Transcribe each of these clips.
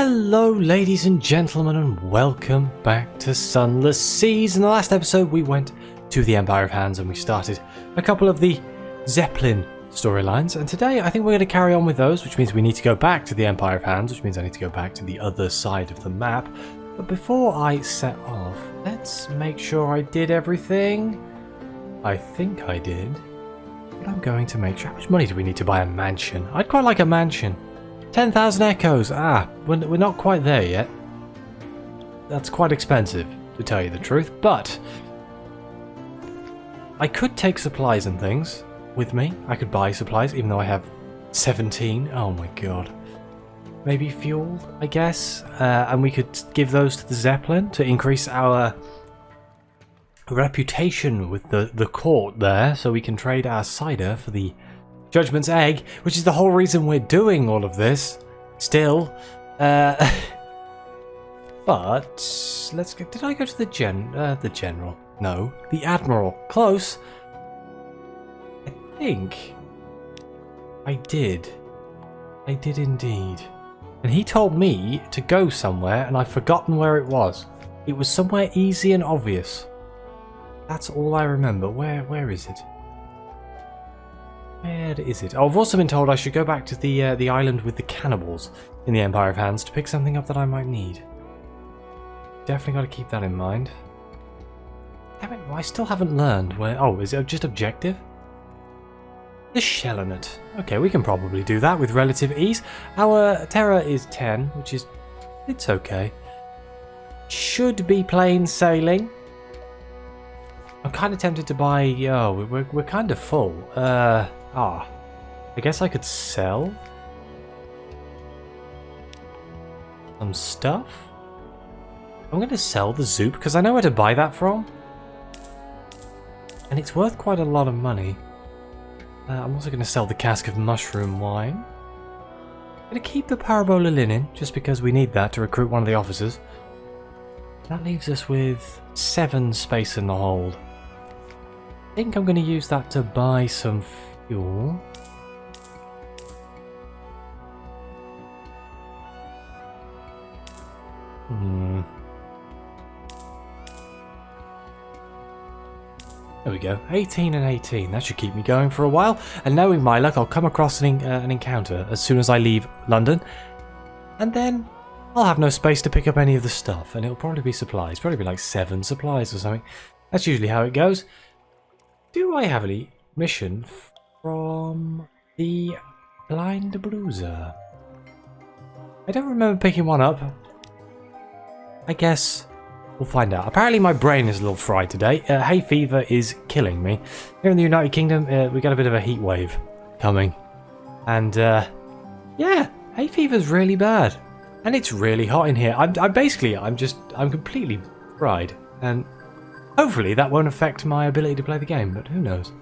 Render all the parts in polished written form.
Hello ladies and gentlemen, and welcome back to Sunless Seas. In the last episode we went to the Empire of Hands and we started a couple of the Zeppelin storylines, and today I think we're going to carry on with those, which means we need to go back to the Empire of Hands, which means I need to go back to the other side of the map. But before I set off, let's make sure I did everything. I think I did, but I'm going to make sure. How much money do we need to buy a mansion? I'd quite like a mansion. 10,000 echoes. We're not quite there yet. That's quite expensive, to tell you the truth, but I could take supplies and things with me. I could buy supplies, even though I have 17. Oh my god. Maybe fuel, I guess. And we could give those to the Zeppelin to increase our reputation with the court there, so we can trade our cider for the Judgment's Egg, which is the whole reason we're doing all of this. Still. But let's go. Did I go to the general? No. The Admiral. Close. I think I did. I did indeed. And he told me to go somewhere, and I've forgotten where it was. It was somewhere easy and obvious. That's all I remember. Where is it? Where is it? Oh, I've also been told I should go back to the island with the cannibals in the Empire of Hands to pick something up that I might need. Definitely got to keep that in mind. Damn it, I still haven't learned where... Oh, is it just objective? The Shellonet. Okay, we can probably do that with relative ease. Our terror is 10, which is... It's okay. Should be plain sailing. I'm kind of tempted to buy... Oh, we're kind of full. I guess I could sell some stuff. I'm going to sell the Zoop because I know where to buy that from. And it's worth quite a lot of money. I'm also going to sell the cask of mushroom wine. I'm going to keep the parabola linen just because we need that to recruit one of the officers. That leaves us with 7 space in the hold. I think I'm going to use that to buy some fuel. There we go. 18 and 18. That should keep me going for a while. And knowing my luck, I'll come across an encounter as soon as I leave London. And then I'll have no space to pick up any of the stuff. And it'll probably be supplies. Probably be like 7 supplies or something. That's usually how it goes. Do I have any mission from the Blind Bruiser? I don't remember picking one up. I guess we'll find out. Apparently my brain is a little fried today. Hay fever is killing me. Here in the United Kingdom, we got a bit of a heat wave coming. And yeah, hay fever's really bad. And it's really hot in here. I'm completely fried. And hopefully that won't affect my ability to play the game, but who knows.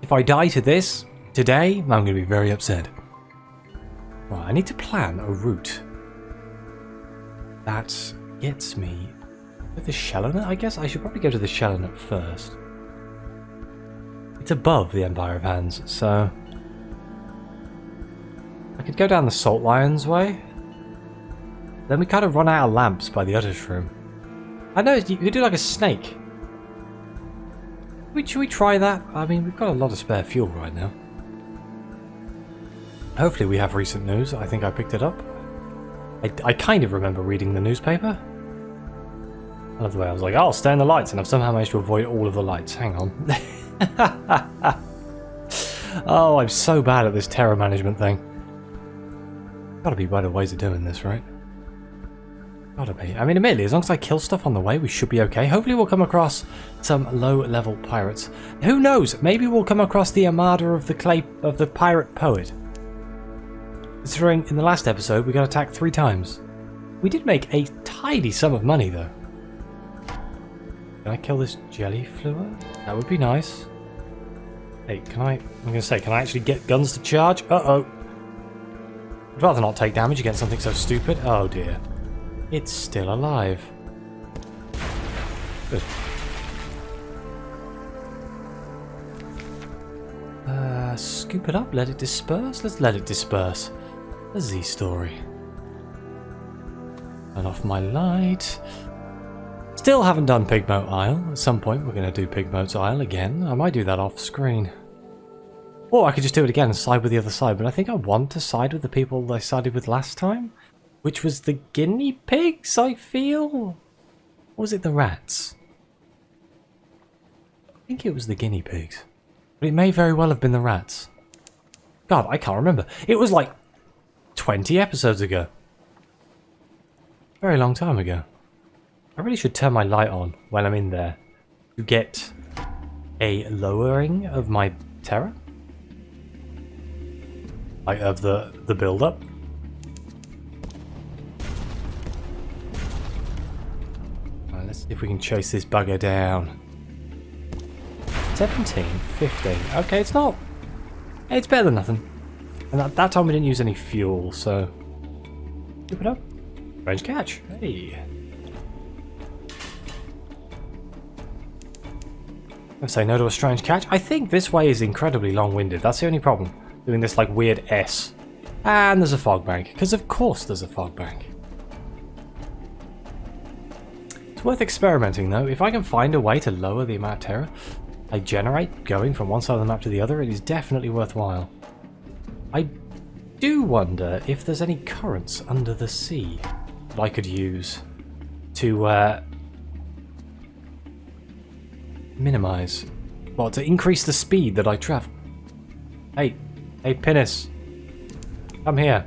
If I die to this today, I'm going to be very upset. Right, I need to plan a route that gets me to the Shellonet. I guess I should probably go to the Shellonet first. It's above the Empire of Hands, so I could go down the Salt Lions way. Then we kind of run out of lamps by the other room. I know you could do like a snake. Should we try that? I mean, we've got a lot of spare fuel right now. Hopefully we have recent news. I think I picked it up. I kind of remember reading the newspaper. I love the way I was like, I'll stay in the lights, and I've somehow managed to avoid all of the lights. Hang on. Oh, I'm so bad at this terror management thing. Gotta be better ways of doing this, right? Gotta be. I mean, admittedly, as long as I kill stuff on the way, we should be okay. Hopefully we'll come across some low-level pirates. Who knows? Maybe we'll come across the armada of the pirate poet. Considering in the last episode we got attacked 3 times. We did make a tidy sum of money though. Can I kill this jelly fluer? That would be nice. Hey, can I actually get guns to charge? Uh-oh. I'd rather not take damage against something so stupid. Oh dear. It's still alive. Good. Scoop it up, let it disperse. Let's let it disperse. A Z story. Turn off my light. Still haven't done Pigmoat Isle. At some point we're going to do Pigmoat's Isle again. I might do that off screen. Or I could just do it again and side with the other side. But I think I want to side with the people I sided with last time. Which was the guinea pigs, I feel? Or was it the rats? I think it was the guinea pigs. But it may very well have been the rats. God, I can't remember. It was like 20 episodes ago. Very long time ago. I really should turn my light on when I'm in there to get a lowering of my terror. Like of the build-up. Right, let's see if we can chase this bugger down. 17, 15. Okay, it's not. It's better than nothing. And that time we didn't use any fuel, so keep it up. Strange catch. Hey. I'll say no to a strange catch. I think this way is incredibly long-winded. That's the only problem. Doing this like weird S. And there's a fog bank. Because of course there's a fog bank. It's worth experimenting though. If I can find a way to lower the amount of terror I generate going from one side of the map to the other, it is definitely worthwhile. I do wonder if there's any currents under the sea that I could use to minimize, well, to increase the speed that I travel. Hey, Pinnis, come here.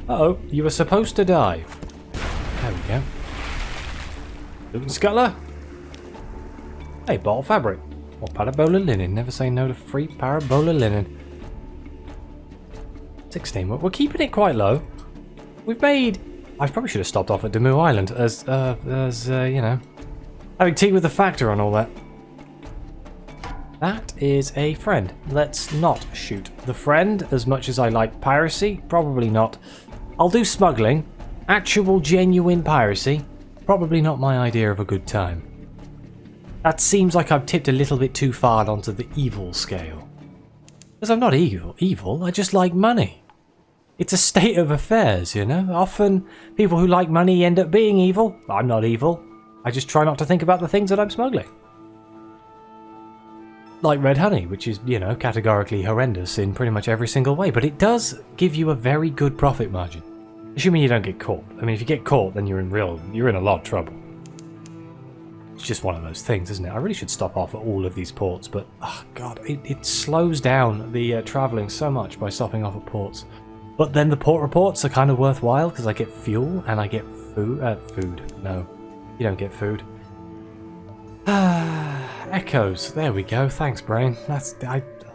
Uh-oh, you were supposed to die. There we go. Luton Scuttler. Hey, bottle fabric. Or parabola linen. Never say no to free parabola linen. 16. We're keeping it quite low. We've made... I probably should have stopped off at Demu Island as you know, having tea with the factor and all that. That is a friend. Let's not shoot the friend as much as I like piracy. Probably not. I'll do smuggling. Actual, genuine piracy. Probably not my idea of a good time. That seems like I've tipped a little bit too far onto the evil scale. Because I'm not evil, I just like money. It's a state of affairs, you know? Often, people who like money end up being evil. I'm not evil. I just try not to think about the things that I'm smuggling. Like red honey, which is, you know, categorically horrendous in pretty much every single way. But it does give you a very good profit margin. Assuming you don't get caught. I mean, if you get caught, then you're in a lot of trouble. It's just one of those things, isn't it? I really should stop off at all of these ports, but, oh god, it slows down the travelling so much by stopping off at ports. But then the port reports are kind of worthwhile, because I get fuel, and I get food. No, you don't get food. Echoes, there we go, thanks brain.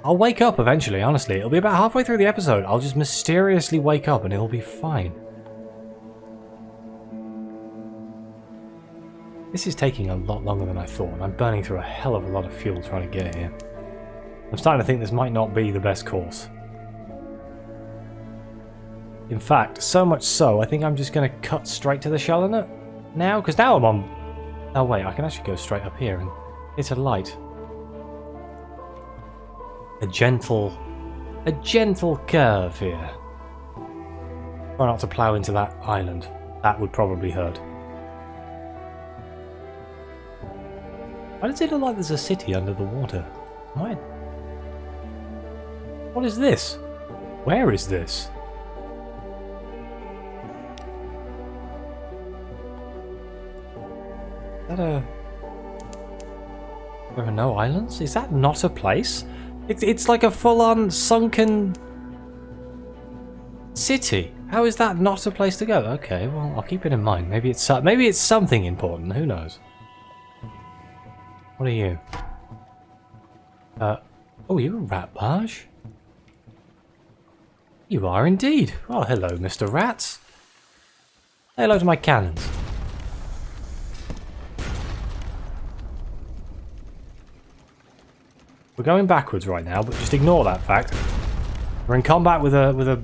I'll wake up eventually, honestly. It'll be about halfway through the episode. I'll just mysteriously wake up and it'll be fine. This is taking a lot longer than I thought, and I'm burning through a hell of a lot of fuel trying to get here. I'm starting to think this might not be the best course. In fact, so much so, I think I'm just going to cut straight to the Shallow now, because now I'm on... Oh wait, I can actually go straight up here and hit a light. A gentle curve here. Try not to plough into that island. That would probably hurt. Why does it look like there's a city under the water? Why? What is this? Where is this? Is that a... There are no islands? Is that not a place? It's like a full-on sunken city. How is that not a place to go? Okay, well, I'll keep it in mind. Maybe it's something important. Who knows? What are you? Oh, you're a rat barge? You are indeed. Well, hello, Mr. Rats. Say hello to my cannons. We're going backwards right now, but just ignore that fact. We're in combat with a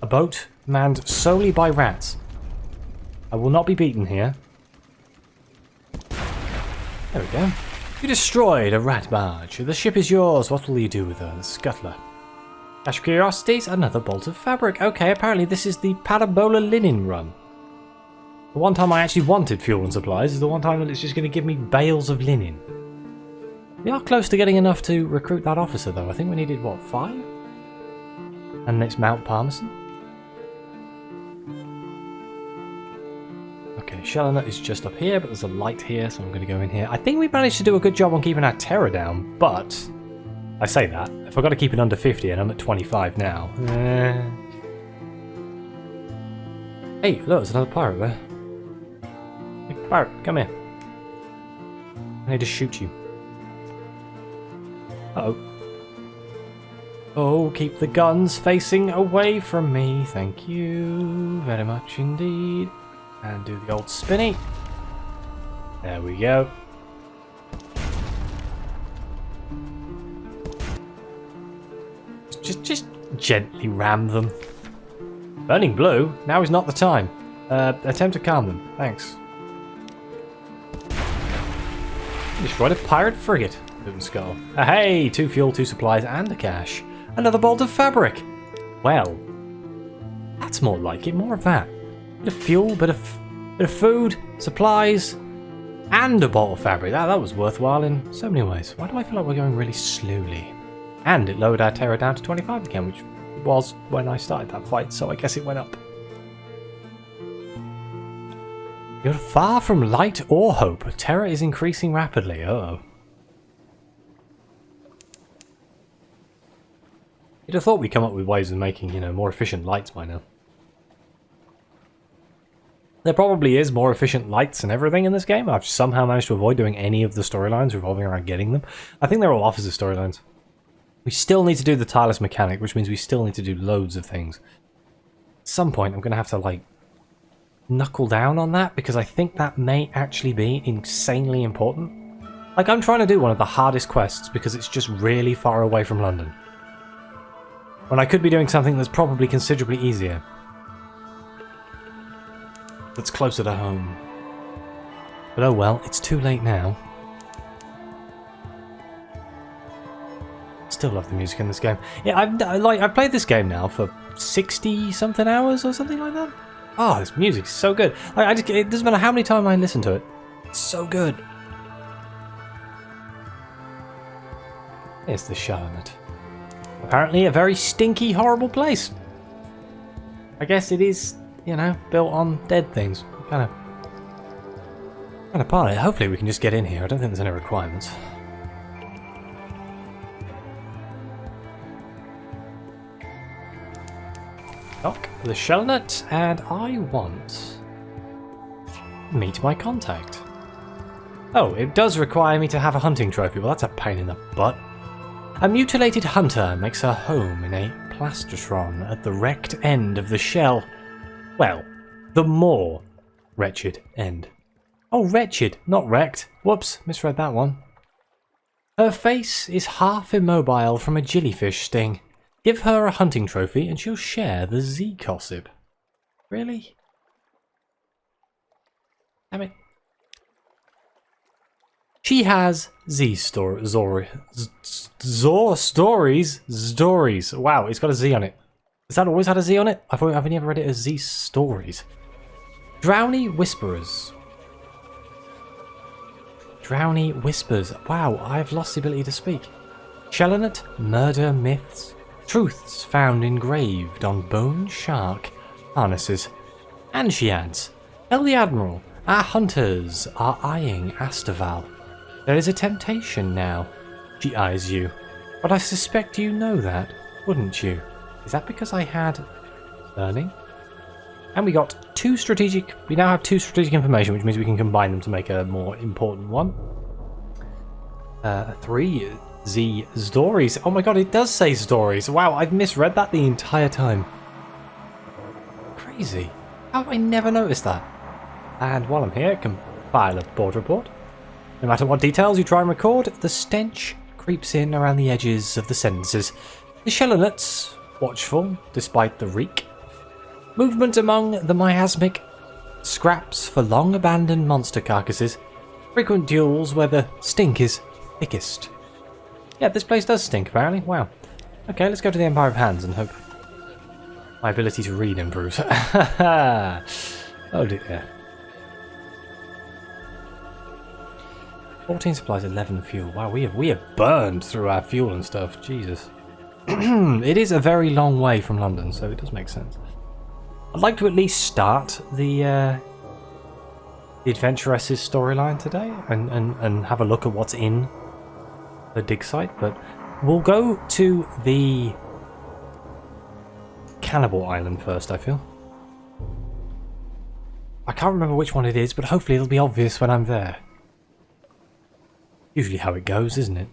boat manned solely by rats. I will not be beaten here. There we go. You destroyed a rat barge. The ship is yours. What will you do with her? The scuttler. Cache curiosities, another bolt of fabric. Okay, apparently this is the Parabola linen run. The one time I actually wanted fuel and supplies is the one time that it's just going to give me bales of linen. We are close to getting enough to recruit that officer though. I think we needed, what, 5? And it's Mount Parmesan. Okay, Shellinut is just up here, but there's a light here, so I'm going to go in here. I think we managed to do a good job on keeping our terror down, but I say that. If I've got to keep it under 50 and I'm at 25 now. Hey, look, there's another pirate there. Hey, pirate, come here. I need to shoot you. Uh-oh. Oh, keep the guns facing away from me. Thank you very much indeed. And do the old spinny. There we go. Just gently ram them. Burning blue? Now is not the time. Attempt to calm them. Thanks. Destroyed a pirate frigate. Moon Skull. Hey! 2 fuel, 2 supplies, and a cache. Another bolt of fabric. Well, that's more like it. More of that. Bit of fuel, bit of food, supplies, and a bolt of fabric. That was worthwhile in so many ways. Why do I feel like we're going really slowly? And it lowered our terror down to 25 again, which was when I started that fight, so I guess it went up. You're far from light or hope. Terror is increasing rapidly. Uh-oh. You'd have thought we'd come up with ways of making, more efficient lights by now. There probably is more efficient lights and everything in this game. I've somehow managed to avoid doing any of the storylines revolving around getting them. I think they're all officer storylines. We still need to do the tireless mechanic, which means we still need to do loads of things. At some point, I'm going to have to, knuckle down on that, because I think that may actually be insanely important. I'm trying to do one of the hardest quests because it's just really far away from London. When I could be doing something that's probably considerably easier. That's closer to home. But oh well, it's too late now. Still love the music in this game. Yeah, I've played this game now for 60-something hours or something like that. Oh, this music's so good. It doesn't matter how many times I listen to it. It's so good. Here's the Charlotte. Apparently a very stinky, horrible place. I guess it is, built on dead things. Kind of part of it. Hopefully we can just get in here. I don't think there's any requirements. Dock the shellnut, and I want meet my contact. Oh, it does require me to have a hunting trophy. Well, that's a pain in the butt. A mutilated hunter makes her home in a plastron at the wrecked end of the shell. Well, the more wretched end. Oh, wretched, not wrecked. Whoops, misread that one. Her face is half immobile from a jellyfish sting. Give her a hunting trophy and she'll share the Z gossip. Really? Damn it. She has stories. Wow, it's got a Z on it. Has that always had a Z on it? I've never read it as Z stories. Drowny Whisperers. Drowny Whispers. Wow, I've lost the ability to speak. Shellinut Murder Myths. Truths found engraved on bone shark harnesses. And she adds, Tell the Admiral, our hunters are eyeing Astaval. There is a temptation now. She eyes you. But I suspect you know that, wouldn't you? Is that because I had learning? And we got we now have 2 strategic information, which means we can combine them to make a more important one. 3 Z stories. Oh my god, it does say stories. Wow, I've misread that the entire time. Crazy. How have I never noticed that? And while I'm here, compile a board report. No matter what details you try and record, the stench creeps in around the edges of the sentences. The Shellinuts, watchful despite the reek. Movement among the miasmic scraps for long abandoned monster carcasses. Frequent duels where the stink is thickest. Yeah, this place does stink apparently. Wow. Okay, let's go to the Empire of Hands and hope my ability to read improves. Oh dear. 14 supplies, 11 fuel. Wow, we have burned through our fuel and stuff. Jesus. It is a very long way from London, so it does make sense. I'd like to at least start the Adventuress's storyline today and have a look at what's in the dig site, but we'll go to the Cannibal Island first, I feel. I can't remember which one it is, but hopefully it'll be obvious when I'm there. Usually how it goes, isn't it?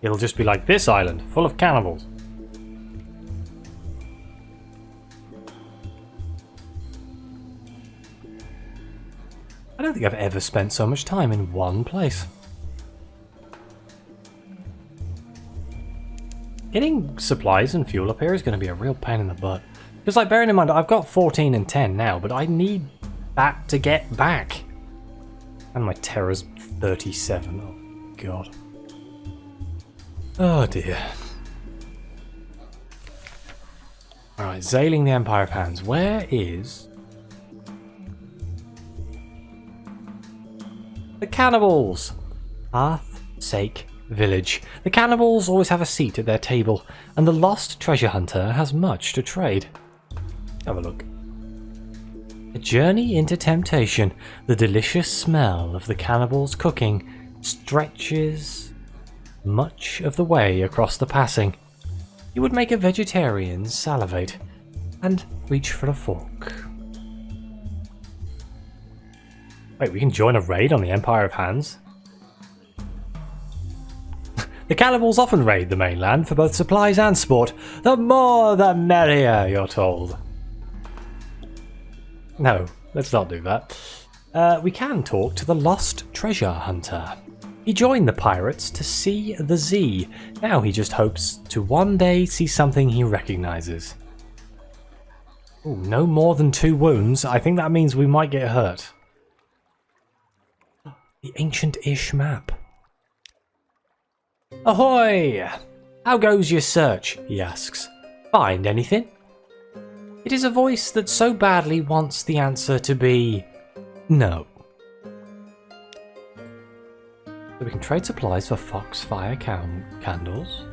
It'll just be like this island, full of cannibals. I don't think I've ever spent so much time in one place. Getting supplies and fuel up here is going to be a real pain in the butt. Because, like, bearing in mind, I've got 14 and 10 now, but I need that to get back. And my terror's 37. Oh, God. Oh, dear. Alright, sailing the Empire of Hands. Where is the cannibals? Hearthsake Village. The cannibals always have a seat at their table, and the lost treasure hunter has much to trade. Have a look. A journey into temptation. The delicious smell of the cannibals' cooking stretches much of the way across the passing. You would make a vegetarian salivate and reach for a fork. Wait, we can join a raid on the Empire of Hands? The cannibals often raid the mainland for both supplies and sport. The more the merrier, you're told. No, let's not do that. We can talk to the lost treasure hunter. He joined the pirates to see the Z. Now he just hopes to one day see something he recognizes. Ooh, no more than 2 wounds. I think that means we might get hurt. The ancient-ish map. Ahoy! How goes your search? He asks. Find anything? It is a voice that so badly wants the answer to be no. So we can trade supplies for foxfire candles.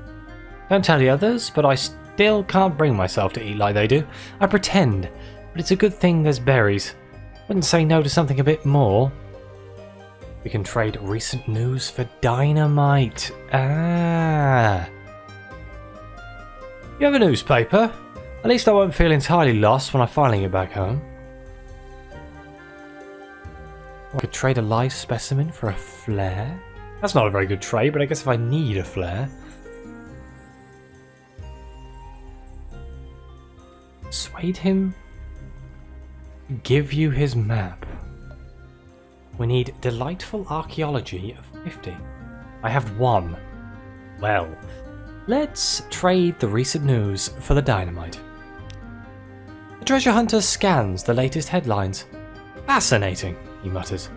Don't tell the others, but I still can't bring myself to eat like they do. I pretend, but it's a good thing there's berries. Wouldn't say no to something a bit more. We can trade recent news for dynamite. Ah. You have a newspaper? At least I won't feel entirely lost when I finally get back home. I could trade a live specimen for a flare. That's not a very good trade, but I guess if I need a flare. Persuade him to give you his map. We need delightful archaeology of 50. I have 1. Well, let's trade the recent news for the dynamite. The treasure hunter scans the latest headlines. Fascinating, he mutters,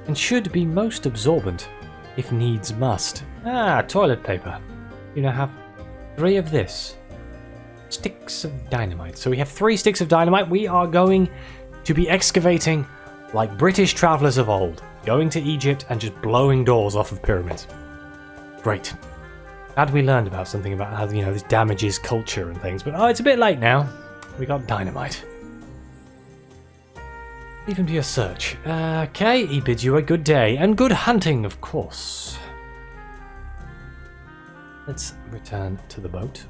and should be most absorbent, if needs must. Ah, toilet paper. You now have 3 of this. Sticks of dynamite. So we have 3 sticks of dynamite. We are going to be excavating like British travellers of old, going to Egypt and just blowing doors off of pyramids. Great. Glad we learned about something about how, you know, this damages culture and things, but it's a bit late now. We got dynamite. Leave him to your search. Okay, he bids you a good day, and good hunting, of course. Let's return to the boat.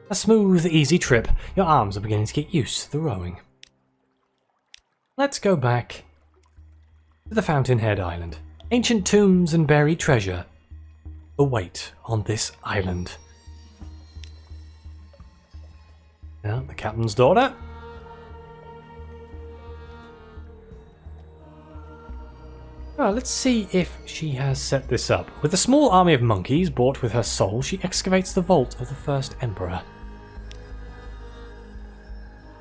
A smooth, easy trip. Your arms are beginning to get used to the rowing. Let's go back to the Fountainhead Island. Ancient tombs and buried treasure await on this island. Now, the captain's daughter. Well, let's see if she has set this up. With a small army of monkeys bought with her soul, she excavates the vault of the first emperor.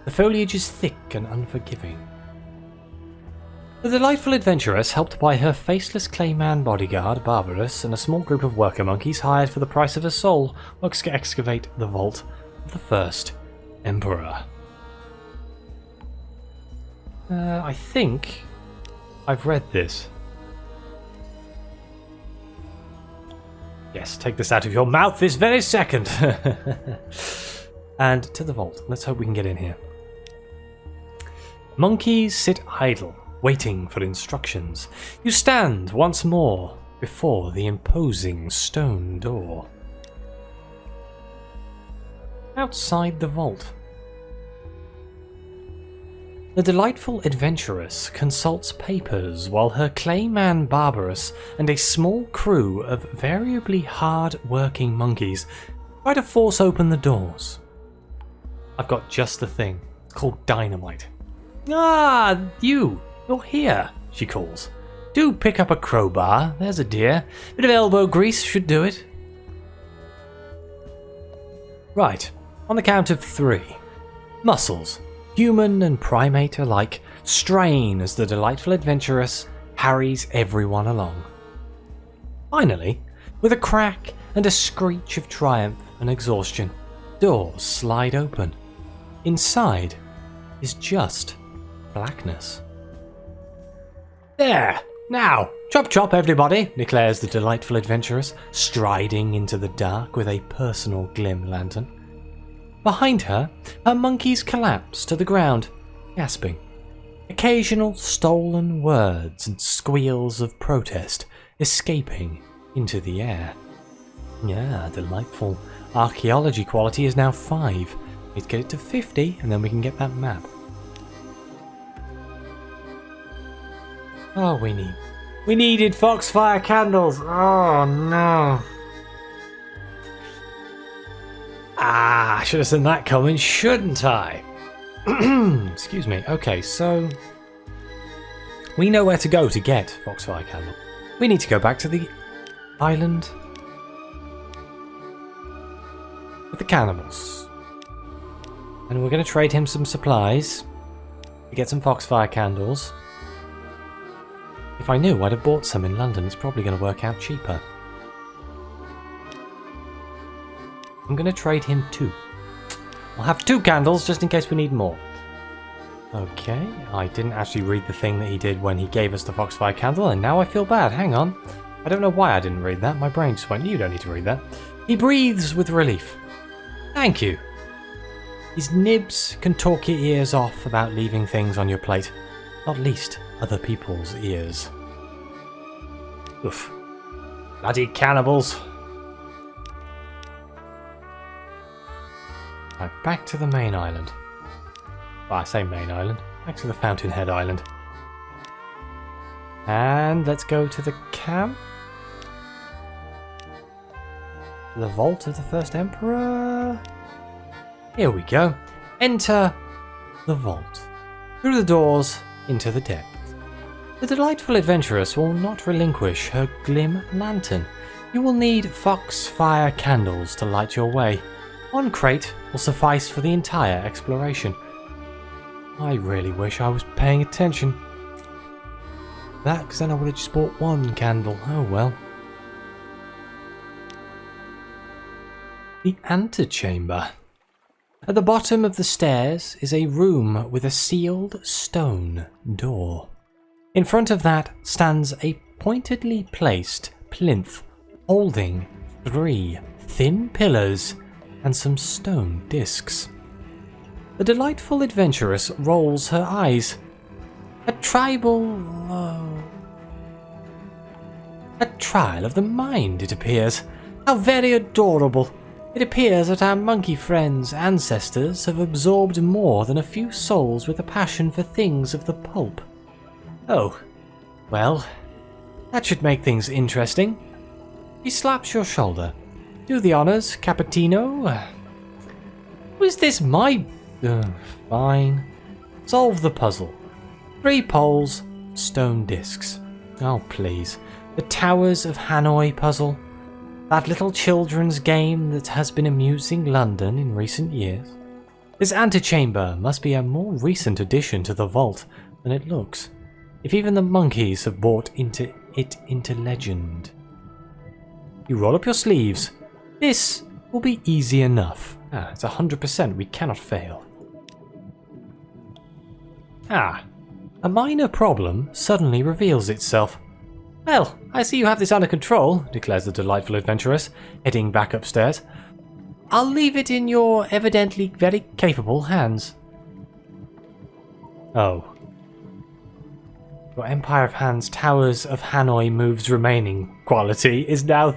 The foliage is thick and unforgiving. The delightful adventuress, helped by her faceless clayman bodyguard, Barbarous, and a small group of worker monkeys hired for the price of a soul, will excavate the vault of the first Emperor. I think I've read this. Yes, take this out of your mouth this very second. And to the vault. Let's hope we can get in here. Monkeys sit idle, waiting for instructions. You stand once more before the imposing stone door. Outside the vault, the delightful adventuress consults papers while her clayman Barbarous and a small crew of variably hard-working monkeys try to force open the doors. I've got just the thing. It's called dynamite. Ah, you're here, she calls. Do pick up a crowbar, there's a dear. Bit of elbow grease should do it. Right, on the count of 3. Muscles, human and primate alike, strain as the delightful adventuress harries everyone along. Finally, with a crack and a screech of triumph and exhaustion, doors slide open. Inside is just blackness. There! Now, chop chop everybody, declares the delightful adventuress, striding into the dark with a personal glim lantern. Behind her, her monkeys collapse to the ground, gasping. Occasional stolen words and squeals of protest escaping into the air. Yeah, delightful. Archaeology quality is now 5. Let's get it to 50 and then we can get that map. Oh, we needed foxfire candles. Oh no. Ah, I should have seen that coming, shouldn't I? Excuse me. Okay, so we know where to go to get foxfire candle. We need to go back to the island with the cannibals. And we're going to trade him some supplies to get some foxfire candles. If I knew, I'd have bought some in London. It's probably going to work out cheaper. I'm going to trade him 2. I'll have 2 candles just in case we need more. Okay, I didn't actually read the thing that he did when he gave us the foxfire candle, and now I feel bad. Hang on. I don't know why I didn't read that. My brain just went, you don't need to read that. He breathes with relief. Thank you. His nibs can talk your ears off about leaving things on your plate. Not least other people's ears. Oof. Bloody cannibals. Right, back to the main island. Well, I say main island. Back to the Fountainhead Island. And let's go to the camp. The vault of the first emperor. Here we go. Enter the vault. Through the doors into the depths. The delightful adventuress will not relinquish her glim lantern. You will need foxfire candles to light your way. 1 crate will suffice for the entire exploration. I really wish I was paying attention. That, because then I would have just bought 1 candle. Oh well. The antechamber. At the bottom of the stairs is a room with a sealed stone door. In front of that stands a pointedly placed plinth holding 3 thin pillars and some stone discs. The delightful adventuress rolls her eyes. A trial of the mind, it appears. How very adorable. It appears that our monkey friends' ancestors have absorbed more than a few souls with a passion for things of the pulp. Oh, well, that should make things interesting. He slaps your shoulder. Do the honors, Cappuccino. Was this my... fine. Solve the puzzle. 3 poles, stone discs. Oh, please. The Towers of Hanoi puzzle. That little children's game that has been amusing London in recent years. This antechamber must be a more recent addition to the vault than it looks. if even the monkeys have bought into legend. You roll up your sleeves. This will be easy enough. It's 100%. We cannot fail. A minor problem suddenly reveals itself. Well, I see you have this under control, declares the delightful adventuress, heading back upstairs. I'll leave it in your evidently very capable hands. Oh. Your Empire of Han's Towers of Hanoi moves remaining quality is now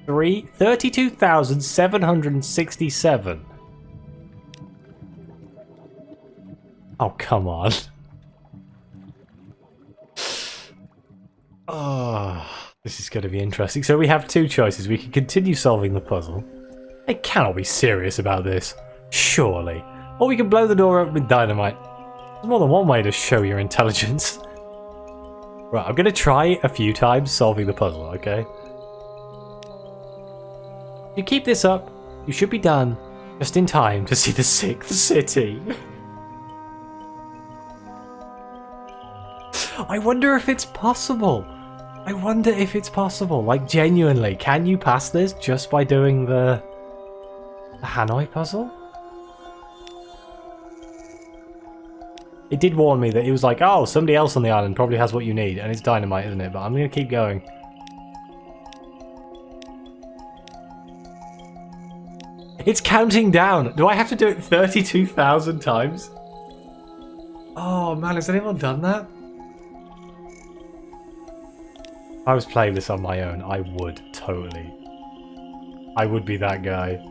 32,767. Oh, come on. Oh, this is going to be interesting. So we have two choices. We can continue solving the puzzle. They cannot be serious about this. Surely. Or we can blow the door up with dynamite. There's more than one way to show your intelligence. Right, I'm going to try a few times solving the puzzle, okay? If you keep this up, you should be done just in time to see the 6th city. I wonder if it's possible. I wonder if it's possible. Like, genuinely, can you pass this just by doing the Hanoi puzzle? It did warn me that it was like, oh, somebody else on the island probably has what you need, and it's dynamite, isn't it? But I'm going to keep going. It's counting down. Do I have to do it 32,000 times? Oh, man, has anyone done that? If I was playing this on my own, I would totally. I would be that guy.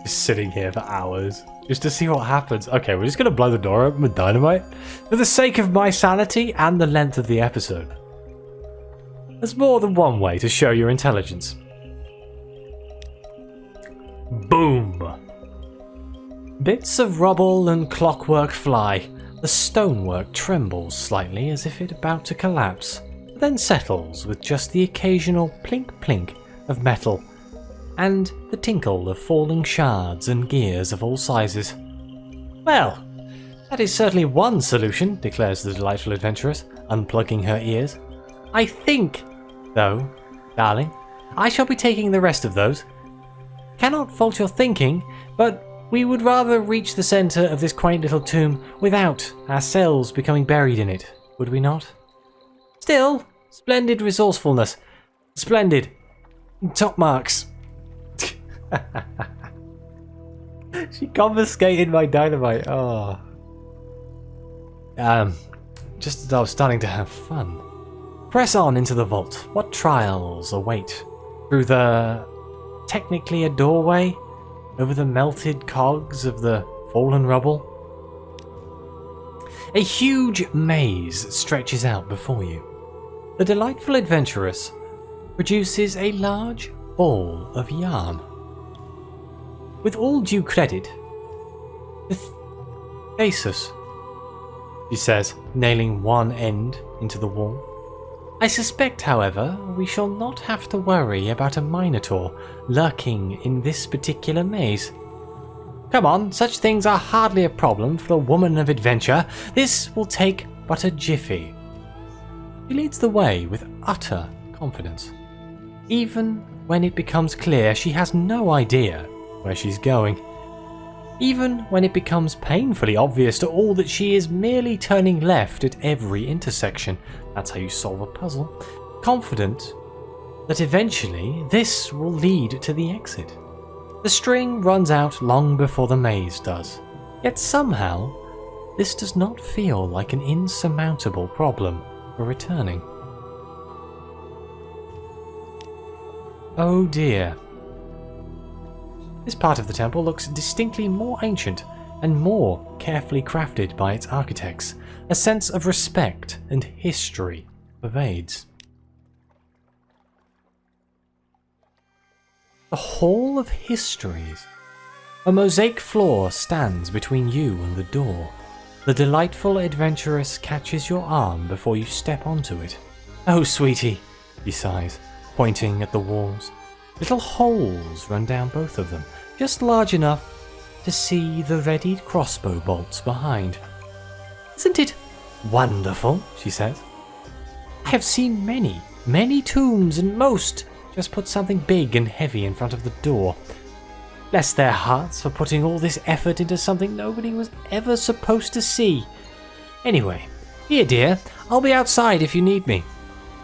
Just sitting here for hours. Just to see what happens. Okay, we're just going to blow the door open with dynamite. For the sake of my sanity and the length of the episode. There's more than one way to show your intelligence. Boom! Bits of rubble and clockwork fly. The stonework trembles slightly as if it about to collapse, then settles with just the occasional plink-plink of metal and the tinkle of falling shards and gears of all sizes. Well, that is certainly one solution, declares the delightful adventuress, unplugging her ears. I think, though, darling, I shall be taking the rest of those. Cannot fault your thinking, but we would rather reach the centre of this quaint little tomb without ourselves becoming buried in it, would we not? Still, splendid resourcefulness. Splendid. Top marks. She confiscated my dynamite. Oh. Just as I was starting to have fun. Press on into the vault. What trials await? Through the... technically a doorway? Over the melted cogs of the fallen rubble? A huge maze stretches out before you. The delightful adventuress produces a large ball of yarn. With all due credit, Thesis, she says, nailing one end into the wall. I suspect, however, we shall not have to worry about a minotaur lurking in this particular maze. Come on, such things are hardly a problem for a woman of adventure. This will take but a jiffy. She leads the way with utter confidence, even when it becomes clear she has no idea where she's going. Even when it becomes painfully obvious to all that she is merely turning left at every intersection. That's how you solve a puzzle. Confident that eventually this will lead to the exit. The string runs out long before the maze does. Yet somehow, this does not feel like an insurmountable problem for returning. Oh dear. This part of the temple looks distinctly more ancient and more carefully crafted by its architects. A sense of respect and history pervades. The Hall of Histories. A mosaic floor stands between you and the door. The delightful adventuress catches your arm before you step onto it. Oh, sweetie, she sighs, pointing at the walls. Little holes run down both of them, just large enough to see the readied crossbow bolts behind. Isn't it wonderful, she says. I have seen many tombs, and most just put something big and heavy in front of the door. Bless their hearts for putting all this effort into something nobody was ever supposed to see. Anyway, here dear, I'll be outside if you need me.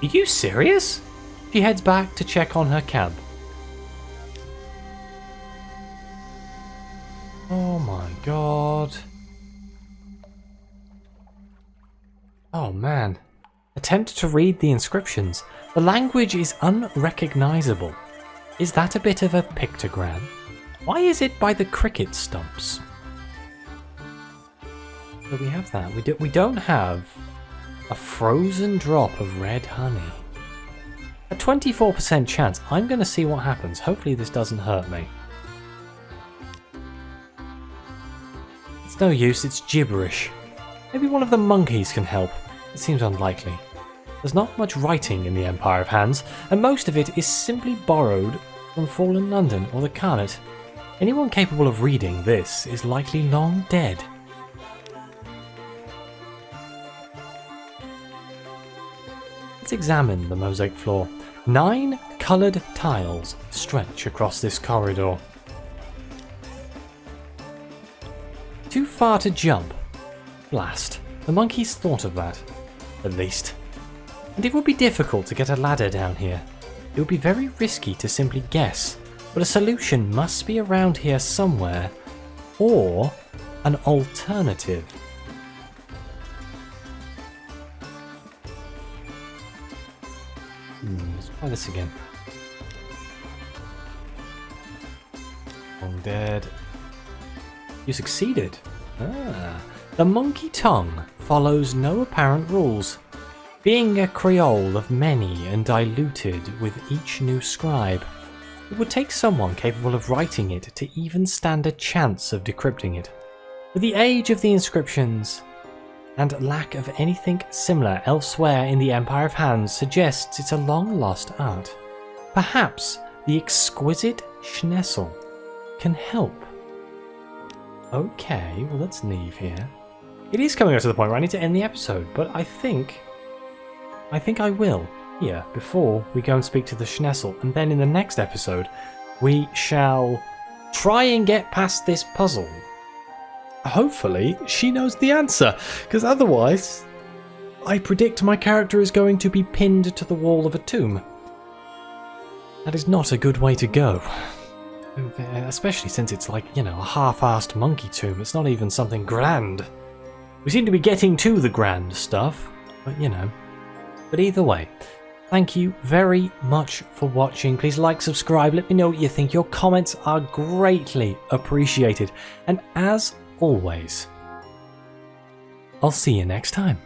Are you serious? She heads back to check on her camp. Oh my god. Oh man. Attempt to read the inscriptions. The language is unrecognizable. Is that a bit of a pictogram? Why is it by the cricket stumps? So we have that. We don't have a frozen drop of red honey. A 24% chance. I'm going to see what happens. Hopefully this doesn't hurt me. It's no use, it's gibberish. Maybe one of the monkeys can help. It seems unlikely. There's not much writing in the Empire of Hands, and most of it is simply borrowed from Fallen London or the Carnet. Anyone capable of reading this is likely long dead. Let's examine the mosaic floor. 9 coloured tiles stretch across this corridor. Too far to jump. Blast. The monkeys thought of that, at least. And it would be difficult to get a ladder down here. It would be very risky to simply guess, but a solution must be around here somewhere, or an alternative. Let's try this again. Long dead. You succeeded. The monkey tongue follows no apparent rules, being a creole of many and diluted with each new scribe. It would take someone capable of writing it to even stand a chance of decrypting it. With the age of the inscriptions and lack of anything similar elsewhere in the Empire of Hands suggests it's a long-lost art. Perhaps the exquisite Schnetzl can help. Okay, well let's leave here. It is coming up to the point where I need to end the episode, but I think I will here before we go and speak to the Schnetzl, and then in the next episode we shall try and get past this puzzle. Hopefully she knows the answer, because otherwise I predict my character is going to be pinned to the wall of a tomb. That is not a good way to go. Especially since it's like, you know, a half-assed monkey tomb. It's not even something grand. We seem to be getting to the grand stuff, but you know. But either way, thank you very much for watching. Please like, subscribe, let me know what you think. Your comments are greatly appreciated. And as always, I'll see you next time.